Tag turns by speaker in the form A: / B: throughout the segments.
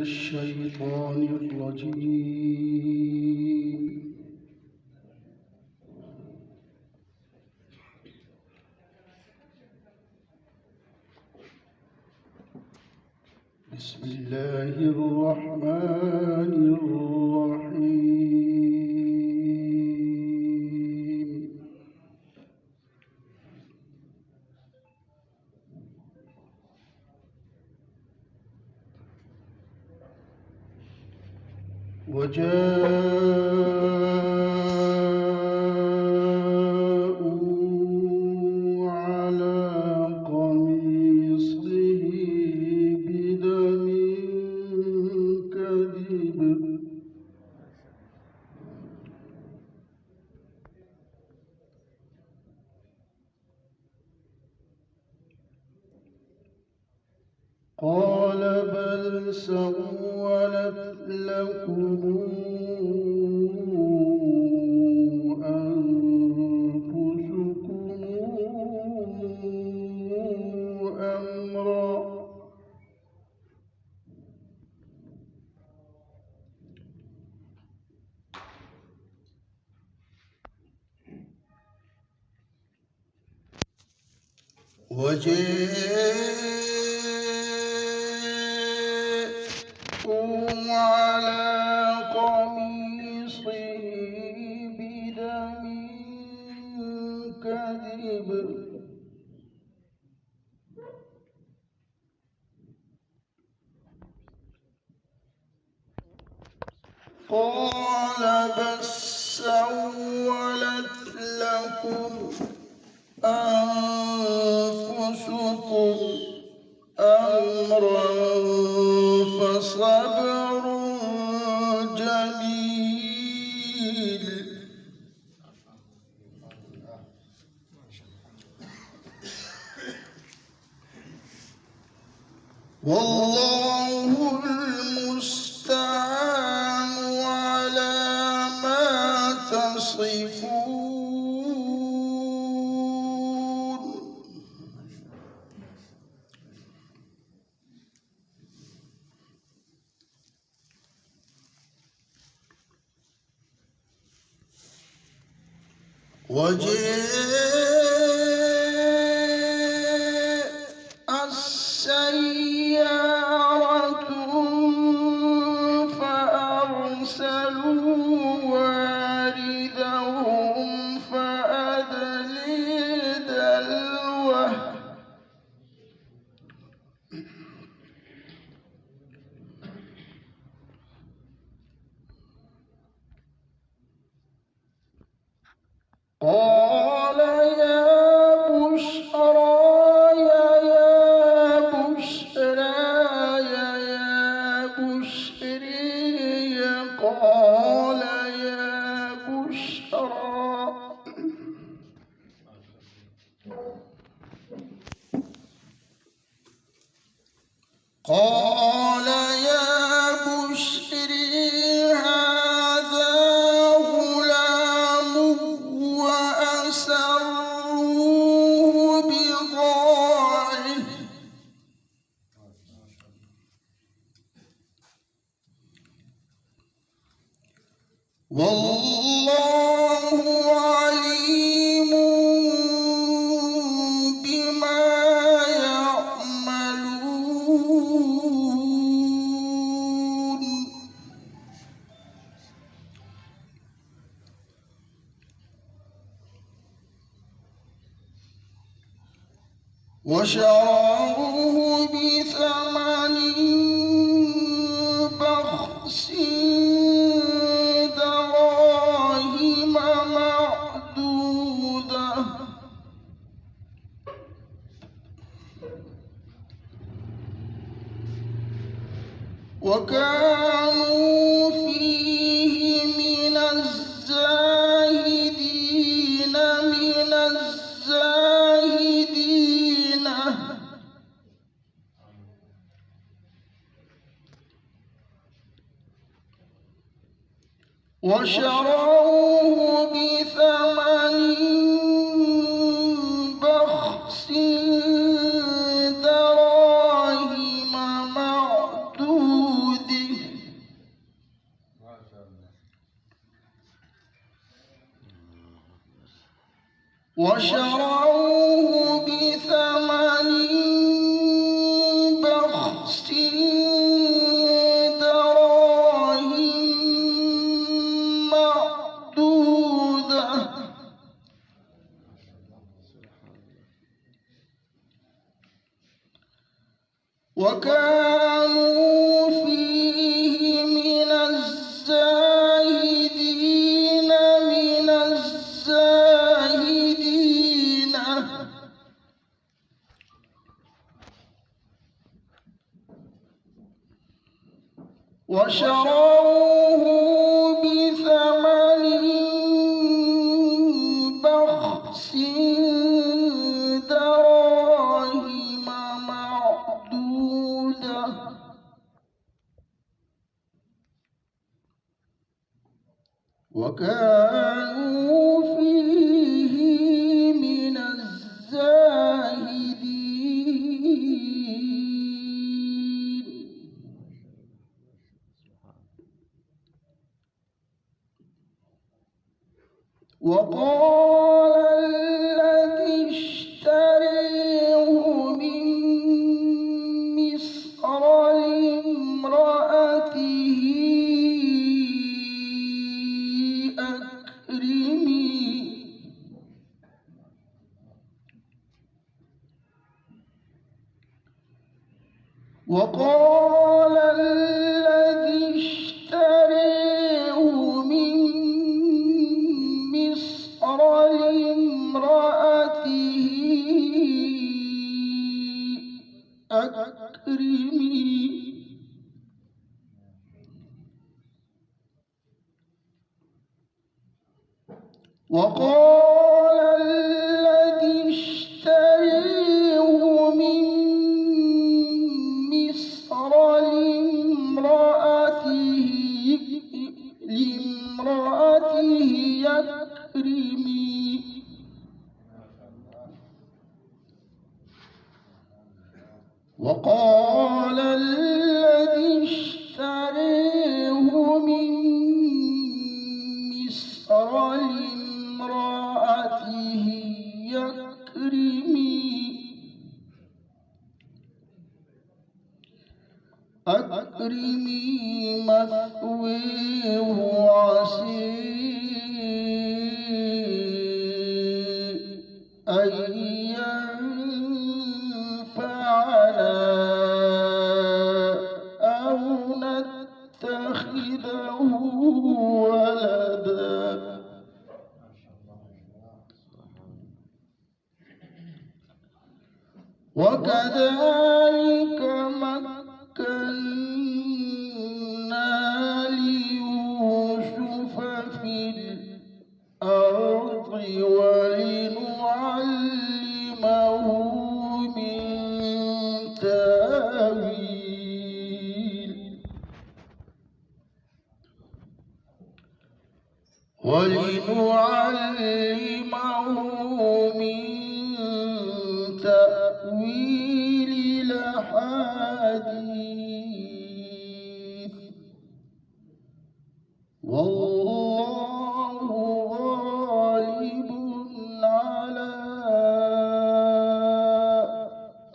A: الشيطان الرجيم. بسم الله الرحمن الرحيم. وجاءوا على قميصه بدم كذب قال بل سولت لكم أنفسكم أمرا وجاءوا على قميصه بدم كذب قال بل سولت لكم أنفسكم أمرا فصبر جميل والله المستعان على ما تصفون. وجاءت السيارة فأرسلوا واردهم فأدلي دلوه قال يا بشرى يا بشري قال يا بشرى قال يا بشري هذا غلام وأسروه بضاعة والله عليم بما يعملون. وشروه بثمن بخس دراهم معدودة وكانوا فيه من الزاهدين وشروه بثمن بخس دراهم معدودة وشروه بثمن بخس دراهم معدودة وكانوا فيه من الزاهدين وشروه بثمن بخس دراهم معدودة وكانوا فيه من الزاهدين وقال الذي اشتريه من مصر لامرأته وقال الذي اشتريه من مصر لامرأته أكرمي وقال الذي اشتريه من مصر لامرأته أكرمي وقال الذي اشتريه من مصر لامرأته أكرمي مثويه عسى أن ينفعنا أو نتخذه ولدا وكذلك مكنا ليوسف في الأرض ولنعلمه من تأويل الأحاديث والله غالب على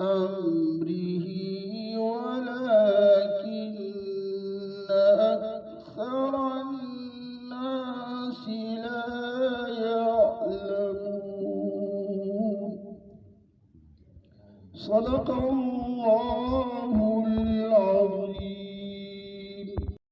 A: أمره ولكن أكثر الناس لا يعلمون. صدق الله العظيم.